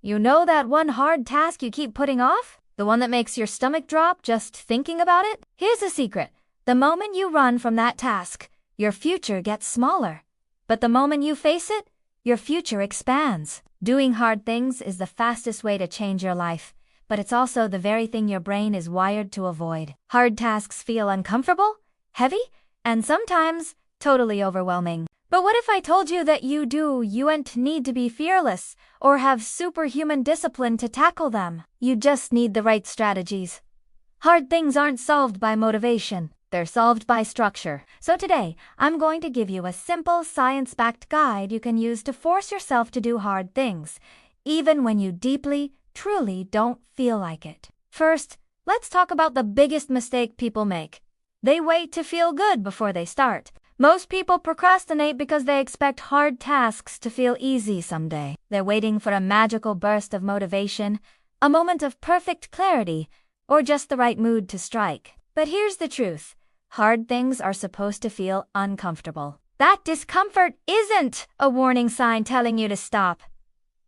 You know that one hard task you keep putting off? The one that makes your stomach drop just thinking about it? Here's a secret. The moment you run from that task, your future gets smaller. But the moment you face it, your future expands. Doing hard things is the fastest way to change your life, but it's also the very thing your brain is wired to avoid. Hard tasks feel uncomfortable, heavy, and sometimes totally overwhelming. But what if I told you that you wouldn't need to be fearless or have superhuman discipline to tackle them? You just need the right strategies. Hard things aren't solved by motivation. They're solved by structure. So today, I'm going to give you a simple science-backed guide you can use to force yourself to do hard things, even when you deeply, truly don't feel like it. First, let's talk about the biggest mistake people make. They wait to feel good before they start. Most people procrastinate because they expect hard tasks to feel easy someday. They're waiting for a magical burst of motivation, a moment of perfect clarity, or just the right mood to strike. But here's the truth. Hard things are supposed to feel uncomfortable. That discomfort isn't a warning sign telling you to stop.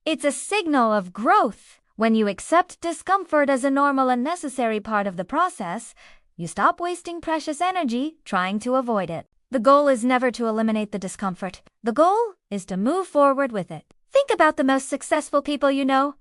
It's a signal of growth. When you accept discomfort as a normal and necessary part of the process, you stop wasting precious energy trying to avoid it. The goal is never to eliminate the discomfort. The goal is to move forward with it. Think about the most successful people you know.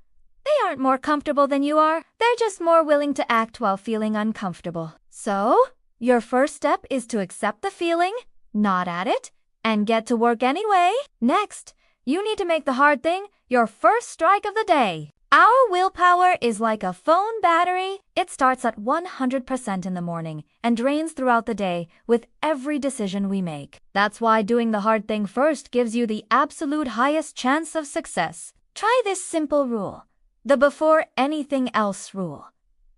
They aren't more comfortable than you are. They're just more willing to act while feeling uncomfortable. So, your first step is to accept the feeling, nod at it, and get to work anyway. Next, you need to make the hard thing your first strike of the day. Our willpower is like a phone battery. It starts at 100% in the morning and drains throughout the day with every decision we make. That's why doing the hard thing first gives you the absolute highest chance of success. Try this simple rule, the before anything else rule.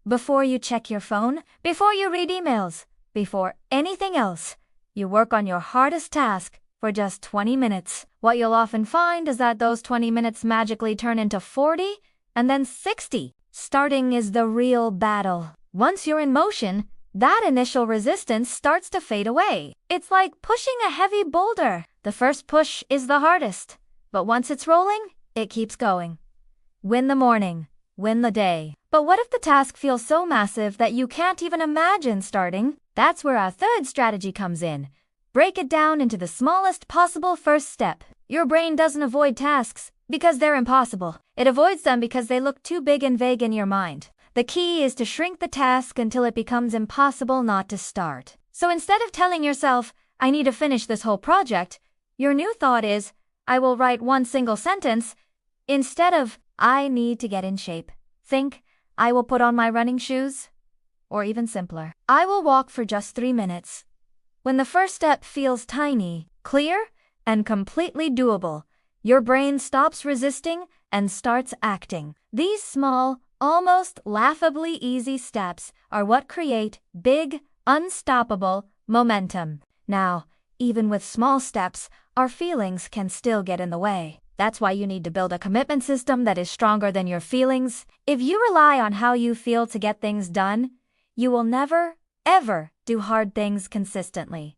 Before you check your phone, before you read emails, before anything else, you work on your hardest task for just 20 minutes. What you'll often find is that those 20 minutes magically turn into 40 and then 60. Starting is the real battle. Once you're in motion, that initial resistance starts to fade away. It's like pushing a heavy boulder. The first push is the hardest, but once it's rolling, it keeps going. Win the morning, win the day. But what if the task feels so massive that you can't even imagine starting? That's where our third strategy comes in. Break it down into the smallest possible first step. Your brain doesn't avoid tasks because they're impossible. It avoids them because they look too big and vague in your mind. The key is to shrink the task until it becomes impossible not to start. So instead of telling yourself, I need to finish this whole project, your new thought is, I will write one single sentence. Instead of, I need to get in shape, think, I will put on my running shoes. Or even simpler, I will walk for just 3 minutes. When the first step feels tiny, clear, and completely doable, your brain stops resisting and starts acting. These small, almost laughably easy steps are what create big, unstoppable momentum. Now, even with small steps, our feelings can still get in the way. That's why you need to build a commitment system that is stronger than your feelings. If you rely on how you feel to get things done, you will never, ever do hard things consistently.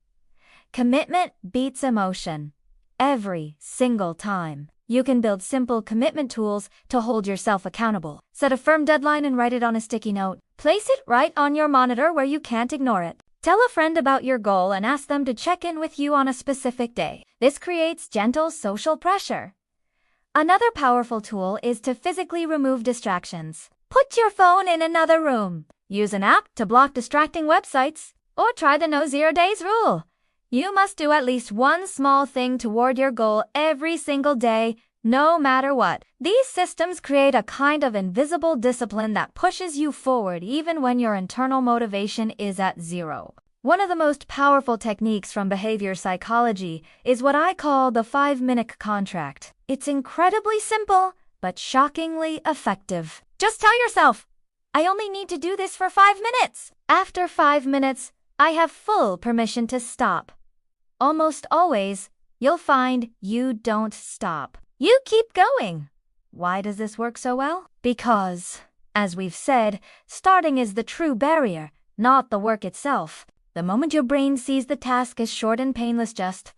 Commitment beats emotion. Every single time. You can build simple commitment tools to hold yourself accountable. Set a firm deadline and write it on a sticky note. Place it right on your monitor where you can't ignore it. Tell a friend about your goal and ask them to check in with you on a specific day. This creates gentle social pressure. Another powerful tool is to physically remove distractions. Put your phone in another room. Use an app to block distracting websites. Or try the No 0 Days rule. You must do at least one small thing toward your goal every single day, no matter what. These systems create a kind of invisible discipline that pushes you forward even when your internal motivation is at zero. One of the most powerful techniques from behavior psychology is what I call the 5-minute contract. It's incredibly simple, but shockingly effective. Just tell yourself, I only need to do this for 5 minutes. After 5 minutes, I have full permission to stop. Almost always, you'll find you don't stop. You keep going. Why does this work so well? Because, as we've said, starting is the true barrier, not the work itself. The moment your brain sees the task as short and painless, just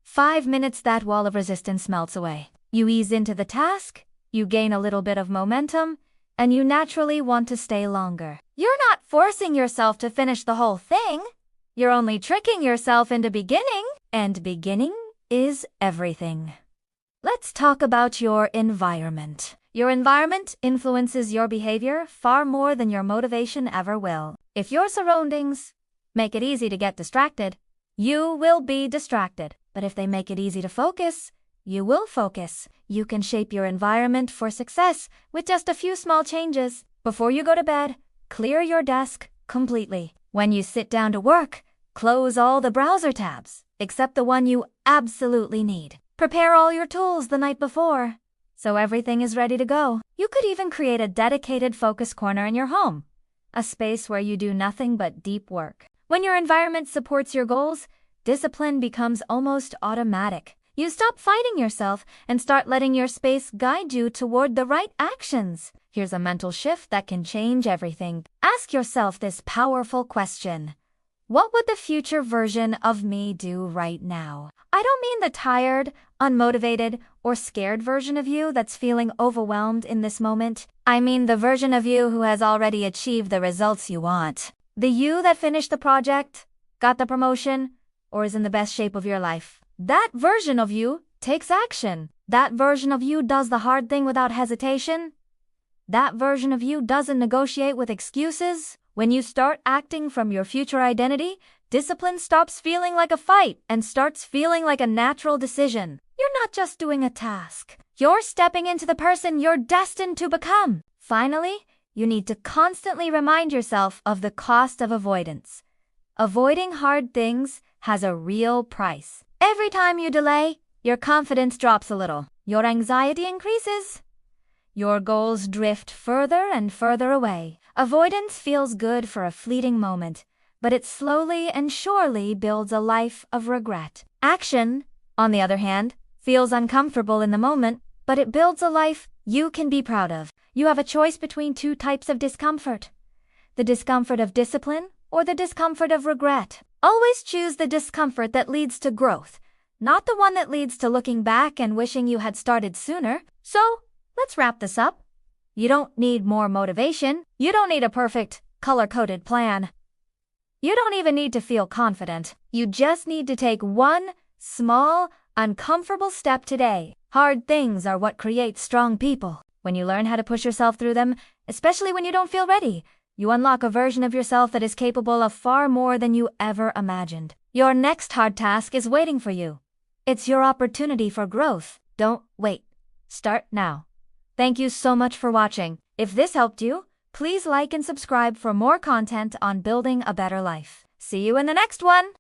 5 minutes, that wall of resistance melts away. You ease into the task, You gain a little bit of momentum, and you naturally want to stay longer. You're not forcing yourself to finish the whole thing. You're only tricking yourself into beginning, and beginning is everything. Let's talk about your environment. Your environment influences your behavior far more than your motivation ever will. If your surroundings make it easy to get distracted, you will be distracted. But if they make it easy to focus, you will focus. You can shape your environment for success with just a few small changes. Before you go to bed, clear your desk completely. When you sit down to work, close all the browser tabs, except the one you absolutely need. Prepare all your tools the night before, so everything is ready to go. You could even create a dedicated focus corner in your home, a space where you do nothing but deep work. When your environment supports your goals, discipline becomes almost automatic. You stop fighting yourself and start letting your space guide you toward the right actions. Here's a mental shift that can change everything. Ask yourself this powerful question. What would the future version of me do right now? I don't mean the tired, unmotivated, or scared version of you that's feeling overwhelmed in this moment. I mean the version of you who has already achieved the results you want. The you that finished the project, got the promotion, or is in the best shape of your life. That version of you takes action. That version of you does the hard thing without hesitation. That version of you doesn't negotiate with excuses. When you start acting from your future identity, discipline stops feeling like a fight and starts feeling like a natural decision. You're not just doing a task. You're stepping into the person you're destined to become. Finally, you need to constantly remind yourself of the cost of avoidance. Avoiding hard things has a real price. Every time you delay, your confidence drops a little. Your anxiety increases. Your goals drift further and further away. Avoidance feels good for a fleeting moment, but it slowly and surely builds a life of regret. Action, on the other hand, feels uncomfortable in the moment, but it builds a life you can be proud of. You have a choice between two types of discomfort: the discomfort of discipline or the discomfort of regret. Always choose the discomfort that leads to growth, not the one that leads to looking back and wishing you had started sooner. So, let's wrap this up. You don't need more motivation. You don't need a perfect, color-coded plan. You don't even need to feel confident. You just need to take one small, uncomfortable step today. Hard things are what create strong people. When you learn how to push yourself through them, especially when you don't feel ready, you unlock a version of yourself that is capable of far more than you ever imagined. Your next hard task is waiting for you. It's your opportunity for growth. Don't wait. Start now. Thank you so much for watching. If this helped you, please like and subscribe for more content on building a better life. See you in the next one!